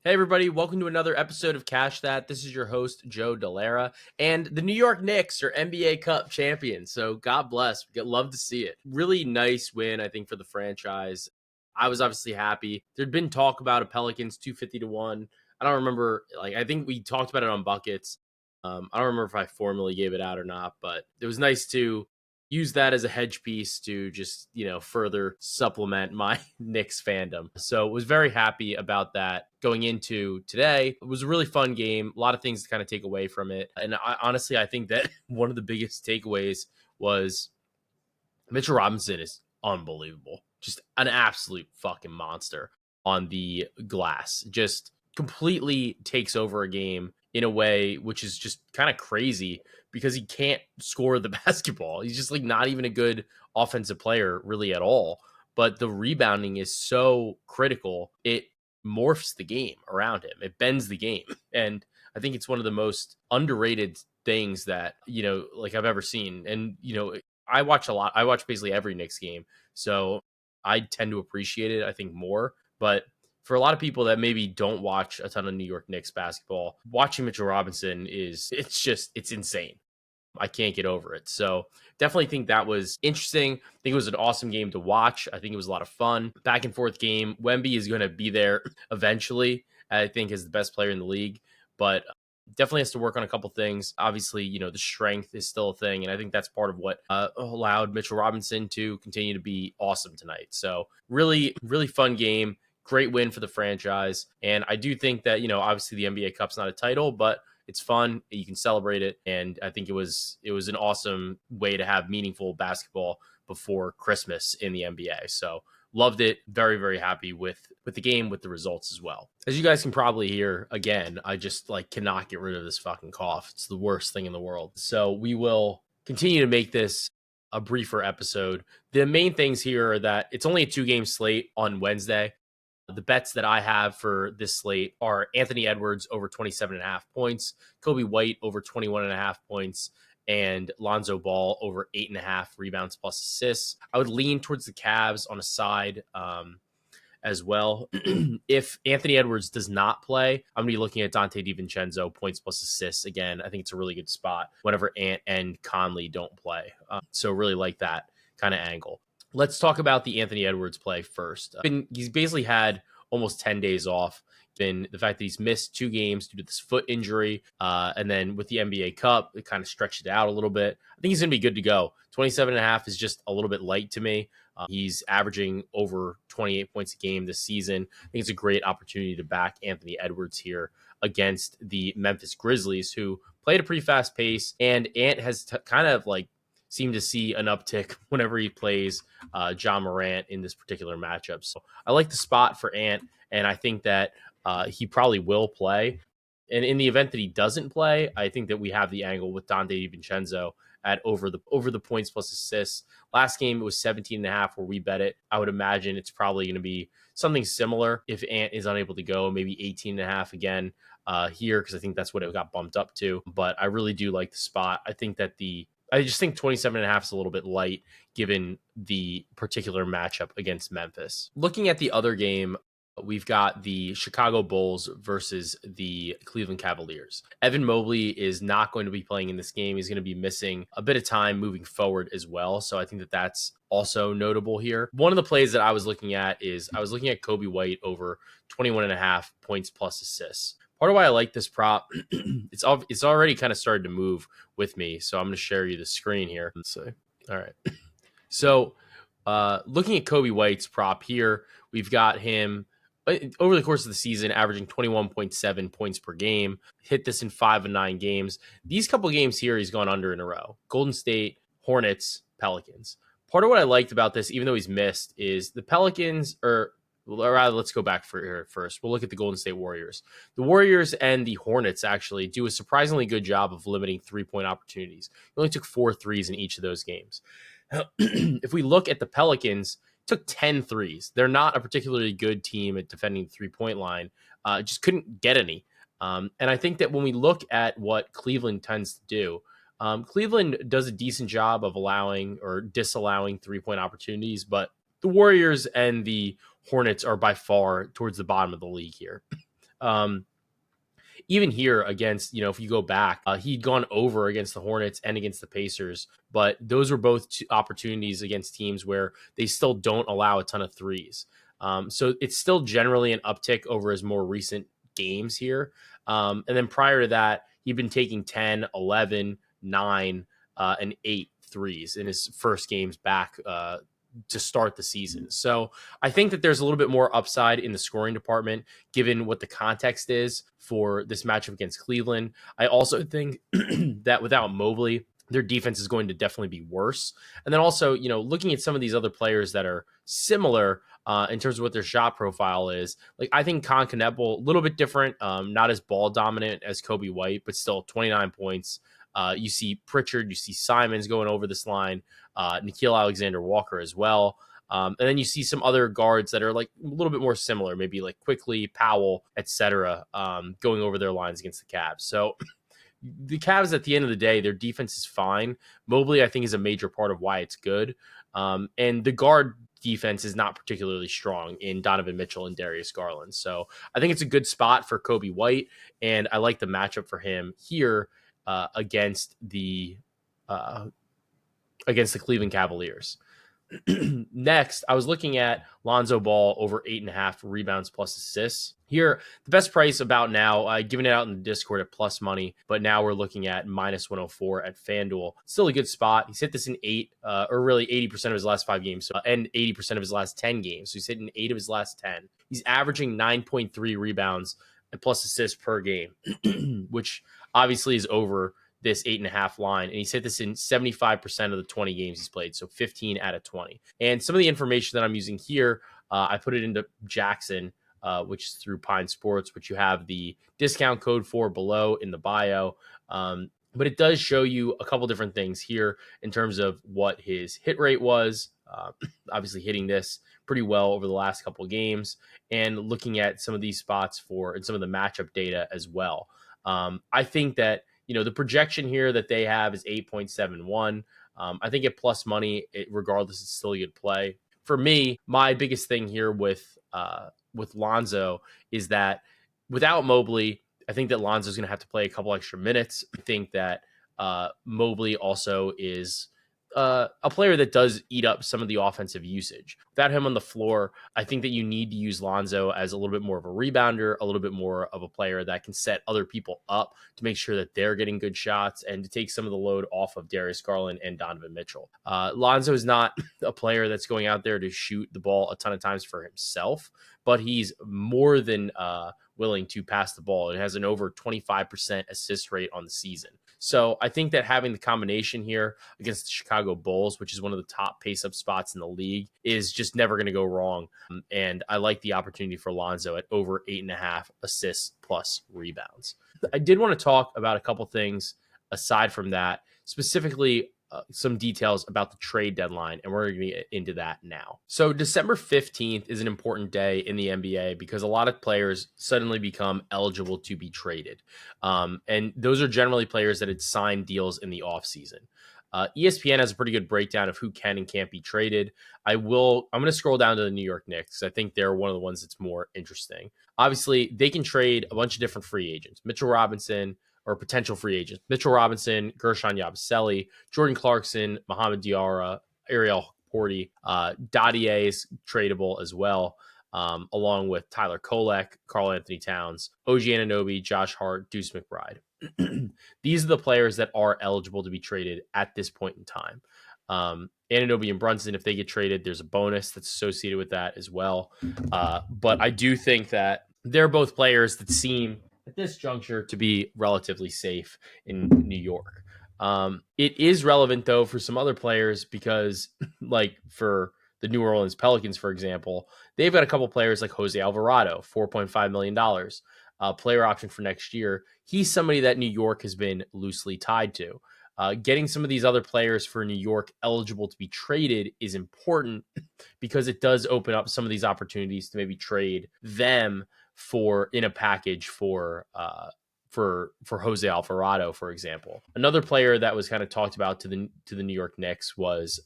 Hey everybody, welcome to another episode of Cash That. This is your host, Joe Dellera, and the New York Knicks are NBA Cup champions. So God bless. Love to see it. Really nice win, I think, for the franchise. I was obviously happy. There'd been talk about a Pelicans 250 to 1. I don't remember, I think we talked about it on Buckets. I don't remember if I formally gave it out or not, but it was nice to use that as a hedge piece to just, further supplement my Knicks fandom. So was very happy about that going into today. It was a really fun game. A lot of things to kind of take away from it. And honestly, I think that one of the biggest takeaways was Mitchell Robinson is unbelievable. Just an absolute fucking monster on the glass. Just completely takes over a game in a way which is just kind of crazy because he can't score the basketball. He's just like not even a good offensive player really at all. But the rebounding is so critical. It morphs the game around him. It bends the game. And I think it's one of the most underrated things that, like I've ever seen. And, I watch a lot. I watch basically every Knicks game. So I tend to appreciate it, I think, more. But for a lot of people that maybe don't watch a ton of New York Knicks basketball, watching Mitchell Robinson it's insane. I can't get over it. So definitely think that was interesting. I think it was an awesome game to watch. I think it was a lot of fun. Back and forth game. Wemby is going to be there eventually, I think, as the best player in the league. But definitely has to work on a couple things. Obviously, the strength is still a thing. And I think that's part of what allowed Mitchell Robinson to continue to be awesome tonight. So really, really fun game. Great win for the franchise. And I do think that, obviously the NBA Cup's not a title, but it's fun. You can celebrate it. And I think it was an awesome way to have meaningful basketball before Christmas in the NBA. So loved it. Very, very happy with the game, with the results as well. As you guys can probably hear, again, I just cannot get rid of this fucking cough. It's the worst thing in the world. So we will continue to make this a briefer episode. The main things here are that it's only a 2-game slate on Wednesday. The bets that I have for this slate are Anthony Edwards over 27.5 points, Kobe White over 21.5 points, and Lonzo Ball over 8.5 rebounds plus assists. I would lean towards the Cavs on a side as well. If Anthony Edwards does not play, I'm going to be looking at Dante DiVincenzo, points plus assists. Again, I think it's a really good spot whenever Ant and Conley don't play. So really like that kind of angle. Let's talk about the Anthony Edwards play first. He's basically had almost 10 days off. Been the fact that he's missed 2 games due to this foot injury. And then with the NBA Cup, it kind of stretched it out a little bit. I think he's going to be good to go. 27.5 is just a little bit light to me. He's averaging over 28 points a game this season. I think it's a great opportunity to back Anthony Edwards here against the Memphis Grizzlies, who played a pretty fast pace. And Ant has kind of seem to see an uptick whenever he plays John Morant in this particular matchup. So I like the spot for Ant, and I think that he probably will play. And in the event that he doesn't play, I think that we have the angle with Dante DiVincenzo at over the points plus assists. Last game, it was 17.5 where we bet it. I would imagine it's probably going to be something similar if Ant is unable to go, maybe 18.5 again here, because I think that's what it got bumped up to. But I really do like the spot. I just think 27.5 is a little bit light given the particular matchup against Memphis. Looking at the other game, we've got the Chicago Bulls versus the Cleveland Cavaliers. Evan Mobley is not going to be playing in this game. He's going to be missing a bit of time moving forward as well. So I think that that's also notable here. One of the plays that I was looking at Kobe White over 21.5 points plus assists. Part of why I like this prop, it's already kind of started to move with me. So I'm going to share you the screen here. Let's see. All right. So looking at Kobe White's prop here, we've got him over the course of the season averaging 21.7 points per game. Hit this in 5 of 9 games. These couple games here, he's gone under in a row. Golden State, Hornets, Pelicans. Part of what I liked about this, even though he's missed, is the Pelicans are... Well, rather, let's go back for here first. We'll look at the Golden State Warriors. The Warriors and the Hornets actually do a surprisingly good job of limiting 3-point opportunities. He only took 4 threes in each of those games. If we look at the Pelicans, took 10 threes. They're not a particularly good team at defending the 3-point line. Just couldn't get any. And I think that when we look at what Cleveland tends to do, Cleveland does a decent job of allowing or disallowing 3-point opportunities, but the Warriors and the Hornets are by far towards the bottom of the league here. Even here against, if you go back, he'd gone over against the Hornets and against the Pacers, but those were both opportunities against teams where they still don't allow a ton of threes. So it's still generally an uptick over his more recent games here. And then prior to that, he'd been taking 10, 11, 9, and 8 threes in his first games back to start the season. So I think that there's a little bit more upside in the scoring department, given what the context is for this matchup against Cleveland. I also think that without Mobley, their defense is going to definitely be worse. And then also, looking at some of these other players that are similar in terms of what their shot profile is, like I think Con Kneppel, a little bit different, not as ball dominant as Kobe White, but still 29 points. You see Pritchard, you see Simons going over this line, Nickeil Alexander-Walker as well. And then you see some other guards that are like a little bit more similar, maybe like Quickly, Powell, etc., going over their lines against the Cavs. So the Cavs, at the end of the day, their defense is fine. Mobley, I think, is a major part of why it's good. And the guard defense is not particularly strong in Donovan Mitchell and Darius Garland. So I think it's a good spot for Kobe White, and I like the matchup for him here against the Cleveland Cavaliers. Next, I was looking at Lonzo Ball over 8.5 rebounds plus assists. Here, the best price about now, giving it out in the Discord at plus money, but now we're looking at minus 104 at FanDuel. Still a good spot. He's hit this in 8, or really 80% of his last 5 games, and 80% of his last 10 games. So he's hitting 8 of his last 10. He's averaging 9.3 rebounds and plus assists per game, which obviously is over this 8.5 line, and he's hit this in 75% of the 20 games he's played, so 15 out of 20. And some of the information that I'm using here, I put it into Jackson, which is through Pine Sports, which you have the discount code for below in the bio. But it does show you a couple different things here in terms of what his hit rate was, obviously hitting this pretty well over the last couple of games, and looking at some of these spots and some of the matchup data as well. I think that the projection here that they have is 8.71. I think at plus money, regardless, it's still a good play. For me, my biggest thing here with Lonzo is that without Mobley, I think that Lonzo's going to have to play a couple extra minutes. I think that Mobley also is a player that does eat up some of the offensive usage. Without him on the floor, I think that you need to use Lonzo as a little bit more of a rebounder, a little bit more of a player that can set other people up to make sure that they're getting good shots and to take some of the load off of Darius Garland and Donovan Mitchell. Lonzo is not a player that's going out there to shoot the ball a ton of times for himself, but he's more than willing to pass the ball. It has an over 25% assist rate on the season. So I think that having the combination here against the Chicago Bulls, which is one of the top pace-up spots in the league, is just never going to go wrong. And I like the opportunity for Lonzo at over 8.5 assists plus rebounds. I did want to talk about a couple things aside from that, specifically some details about the trade deadline, and we're going to get into that now. So December 15th is an important day in the NBA because a lot of players suddenly become eligible to be traded. And those are generally players that had signed deals in the offseason. ESPN has a pretty good breakdown of who can and can't be traded. I'm going to scroll down to the New York Knicks. I think they're one of the ones that's more interesting. Obviously, they can trade a bunch of different free agents. Mitchell Robinson, or potential free agents: Mitchell Robinson, Gershon Yabusele, Jordan Clarkson, Mohamed Diarra, Ariel Horty. Dadier is tradable as well, along with Tyler Kolek, Karl Anthony Towns, OG Anunoby, Josh Hart, Deuce McBride. These are the players that are eligible to be traded at this point in time. Anunoby and Brunson, if they get traded, there's a bonus that's associated with that as well. But I do think that they're both players that seem at this juncture to be relatively safe in New York. It is relevant, though, for some other players because, like for the New Orleans Pelicans, for example, they've got a couple players like Jose Alvarado, $4.5 million, player option for next year. He's somebody that New York has been loosely tied to. Getting some of these other players for New York eligible to be traded is important because it does open up some of these opportunities to maybe trade them in a package for Jose Alvarado, for example. Another player that was kind of talked about to the New York Knicks was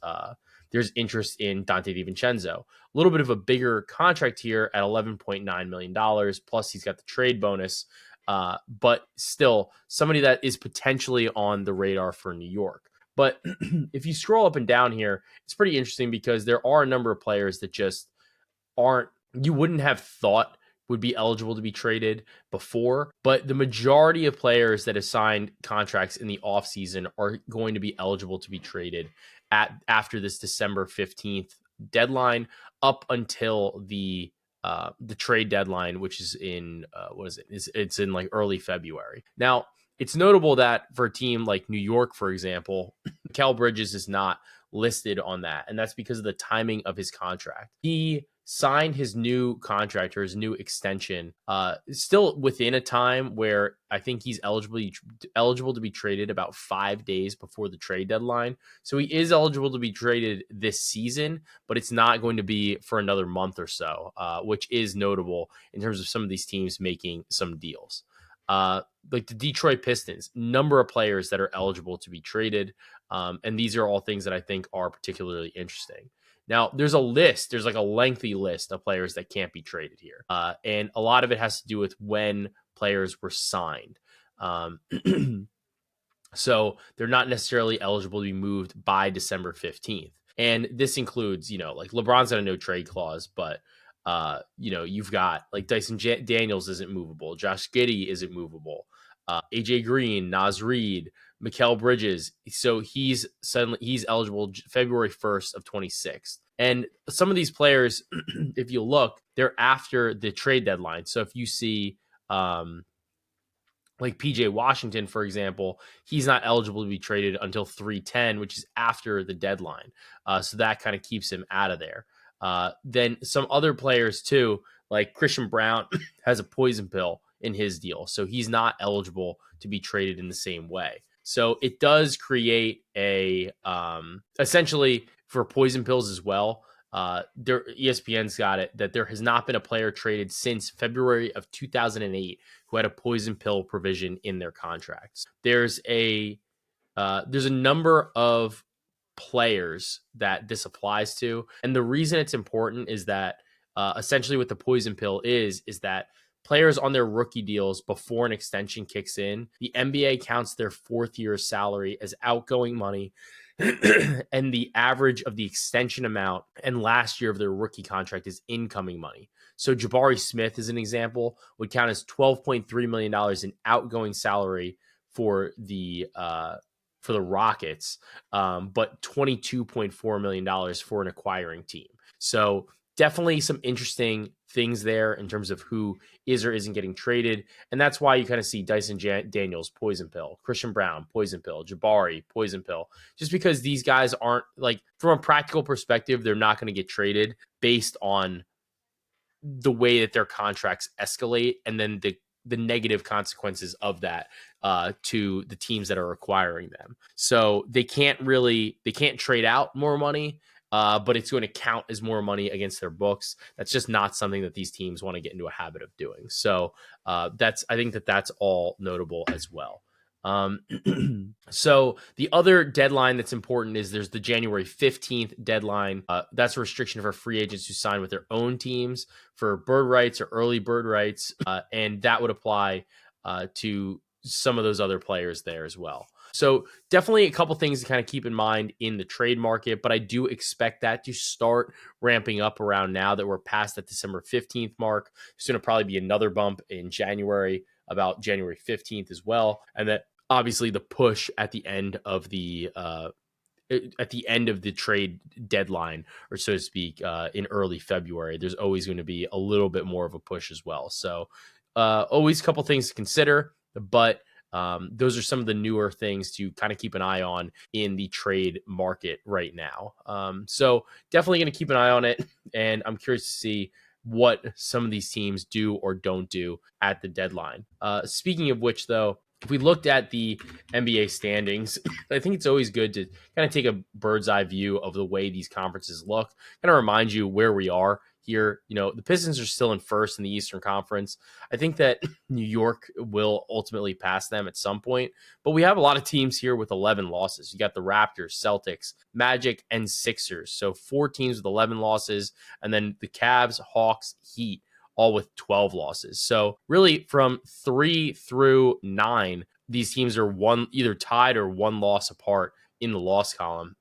there's interest in Dante DiVincenzo. A little bit of a bigger contract here at $11.9 million, plus he's got the trade bonus, but still somebody that is potentially on the radar for New York. But if you scroll up and down here, it's pretty interesting because there are a number of players that just aren't, you wouldn't have thought would be eligible to be traded before, but the majority of players that have signed contracts in the offseason are going to be eligible to be traded after this December 15th deadline up until the trade deadline, which is in what is it? It's in like early February. Now, it's notable that for a team like New York, for example, Mikal Bridges is not listed on that, and that's because of the timing of his contract. He signed his new contract or his new extension still within a time where I think he's eligible to be traded about 5 days before the trade deadline. So he is eligible to be traded this season, but it's not going to be for another month or so, which is notable in terms of some of these teams making some deals. Like the Detroit Pistons, number of players that are eligible to be traded. And these are all things that I think are particularly interesting. Now, there's like a lengthy list of players that can't be traded here. And a lot of it has to do with when players were signed. So they're not necessarily eligible to be moved by December 15th. And this includes, like LeBron's got a no trade clause, but you've got like Dyson Daniels isn't movable. Josh Giddey isn't movable. AJ Green, Naz Reid, Mikal Bridges. So he's eligible February 1st of 26. And some of these players, if you look, they're after the trade deadline. So if you see like PJ Washington, for example, he's not eligible to be traded until 3/10, which is after the deadline. So that kind of keeps him out of there. Then some other players too, like Christian Brown has a poison pill in his deal. So he's not eligible to be traded in the same way. So it does create a essentially for poison pills as well. ESPN's got it that there has not been a player traded since February of 2008 who had a poison pill provision in their contracts. There's a number of players that this applies to, and the reason it's important is that essentially what the poison pill is that players on their rookie deals before an extension kicks in, the NBA counts their fourth year salary as outgoing money and the average of the extension amount and last year of their rookie contract is incoming money. So Jabari Smith, as an example, would count as $12.3 million in outgoing salary for the Rockets, but $22.4 million for an acquiring team. So definitely some interesting things there in terms of who is or isn't getting traded. And that's why you kind of see Dyson Daniels, poison pill, Christian Brown, poison pill, Jabari, poison pill, just because these guys aren't, like, from a practical perspective, they're not going to get traded based on the way that their contracts escalate and then the negative consequences of that to the teams that are acquiring them. So they can't trade out more money, but it's going to count as more money against their books. That's just not something that these teams want to get into a habit of doing. So I think that's all notable as well. So the other deadline that's important is there's the January 15th deadline. That's a restriction for free agents who sign with their own teams for bird rights or early bird rights. And that would apply to some of those other players there as well. So definitely a couple things to kind of keep in mind in the trade market, but I do expect that to start ramping up around now that we're past that December 15th mark. There's going to probably be another bump in January, about January 15th as well. And that obviously the push at the end of the trade deadline, or so to speak, in early February, there's always going to be a little bit more of a push as well. So always a couple things to consider, but those are some of the newer things to kind of keep an eye on in the trade market right now. So definitely going to keep an eye on it. And I'm curious to see what some of these teams do or don't do at the deadline. Speaking of which, though, if we looked at the NBA standings, I think it's always good to kind of take a bird's eye view of the way these conferences look, kind of remind you where we are here. The Pistons are still in first in the Eastern Conference. I think that New York will ultimately pass them at some point, but we have a lot of teams here with 11 losses. You got the Raptors, Celtics, Magic, and Sixers. So 4 teams with 11 losses, and then the Cavs, Hawks, Heat, all with 12 losses. So really from 3 through 9, these teams are either tied or one loss apart in the loss column.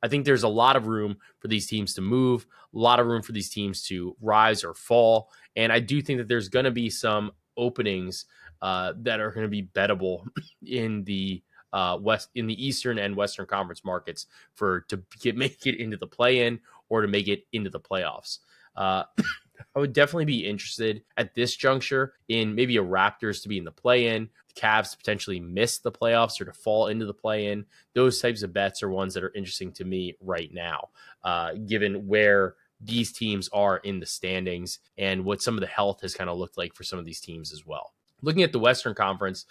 I think there's a lot of room for these teams to move, a lot of room for these teams to rise or fall. And I do think that there's going to be some openings that are going to be bettable in the Eastern and Western Conference markets make it into the play-in or to make it into the playoffs. I would definitely be interested at this juncture in maybe a Raptors to be in the play-in, the Cavs to potentially miss the playoffs or to fall into the play-in. Those types of bets are ones that are interesting to me right now, given where these teams are in the standings and what some of the health has kind of looked like for some of these teams as well. Looking at the Western Conference,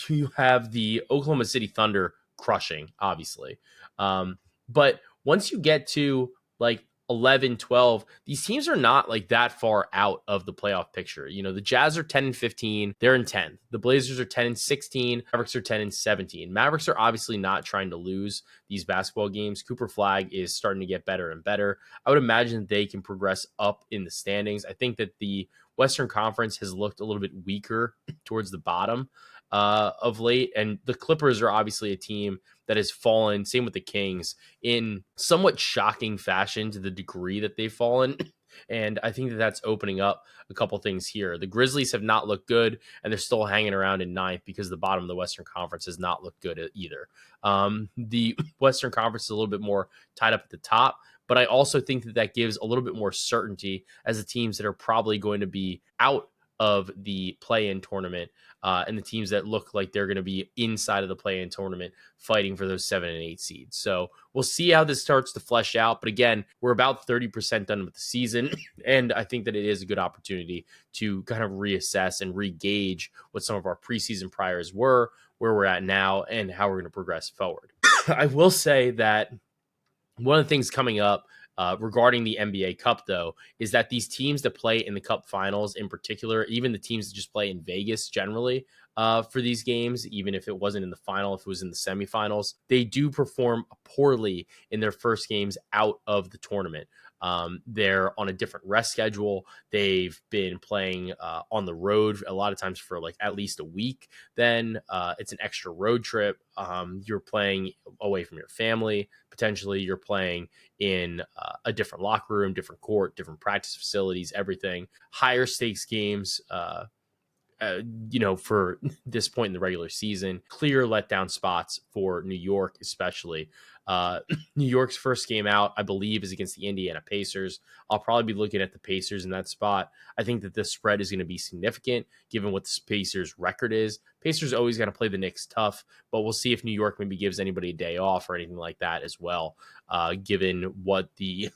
you have the Oklahoma City Thunder crushing, obviously. But once you get to like 11, 12, these teams are not like that far out of the playoff picture. The Jazz are 10-15, they're in 10th. The Blazers are 10-16, Mavericks are 10-17. Mavericks are obviously not trying to lose these basketball games. Cooper Flag is starting to get better and better. I would imagine they can progress up in the standings. I think that the Western Conference has looked a little bit weaker towards the bottom of late, and the Clippers are obviously a team that has fallen, same with the Kings, in somewhat shocking fashion to the degree that they've fallen. And I think that that's opening up a couple things here. The Grizzlies have not looked good, and they're still hanging around in 9th because the bottom of the Western Conference has not looked good either. The Western Conference is a little bit more tied up at the top, but I also think that that gives a little bit more certainty as the teams that are probably going to be out of the play-in tournament and the teams that look like they're going to be inside of the play-in tournament fighting for those 7 and 8 seeds. So we'll see how this starts to flesh out. But again, we're about 30% done with the season. And I think that it is a good opportunity to kind of reassess and re-gauge what some of our preseason priors were, where we're at now, and how we're going to progress forward. I will say that one of the things coming up regarding the NBA Cup, though, is that these teams that play in the Cup finals in particular, even the teams that just play in Vegas generally for these games, even if it wasn't in the final, if it was in the semifinals, they do perform poorly in their first games out of the tournament. They're on a different rest schedule. They've been playing on the road a lot of times for like at least a week. Then it's an extra road trip. You're playing away from your family. Potentially you're playing in a different locker room, different court, different practice facilities, everything. Higher stakes games, for this point in the regular season. Clear letdown spots for New York, especially. New York's first game out, I believe, is against the Indiana Pacers. I'll probably be looking at the Pacers in that spot. I think that this spread is going to be significant given what the Pacers' record is. Pacers always got to play the Knicks tough, but we'll see if New York maybe gives anybody a day off or anything like that as well, given what the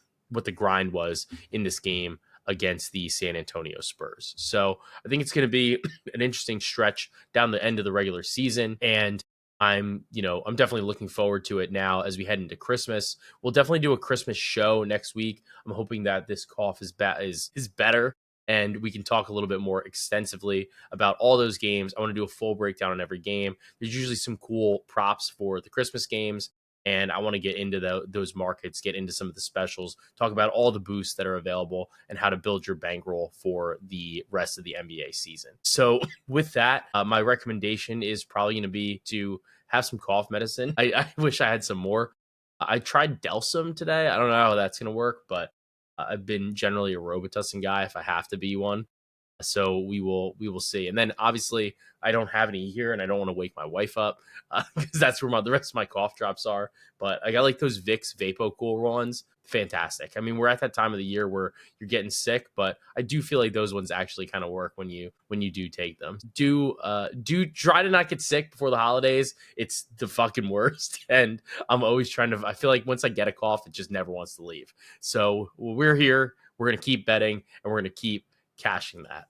grind was in this game against the San Antonio Spurs. So I think it's going to be an interesting stretch down the end of the regular season. And I'm definitely looking forward to it now as we head into Christmas. We'll definitely do a Christmas show next week. I'm hoping that this cough is better and we can talk a little bit more extensively about all those games. I want to do a full breakdown on every game. There's usually some cool props for the Christmas games, and I want to get into those markets, get into some of the specials, talk about all the boosts that are available and how to build your bankroll for the rest of the NBA season. So with that, my recommendation is probably going to be to have some cough medicine. I wish I had some more. I tried Delsum today. I don't know how that's going to work, but I've been generally a Robitussin guy if I have to be one. So we will see. And then obviously I don't have any here and I don't want to wake my wife up because that's where the rest of my cough drops are. But I got like those Vicks VapoCool ones. Fantastic. I mean, we're at that time of the year where you're getting sick, but I do feel like those ones actually kind of work when you do take them. Do try to not get sick before the holidays. It's the fucking worst. And I'm always I feel like once I get a cough, it just never wants to leave. So we're here. We're going to keep betting and we're going to keep cashing that.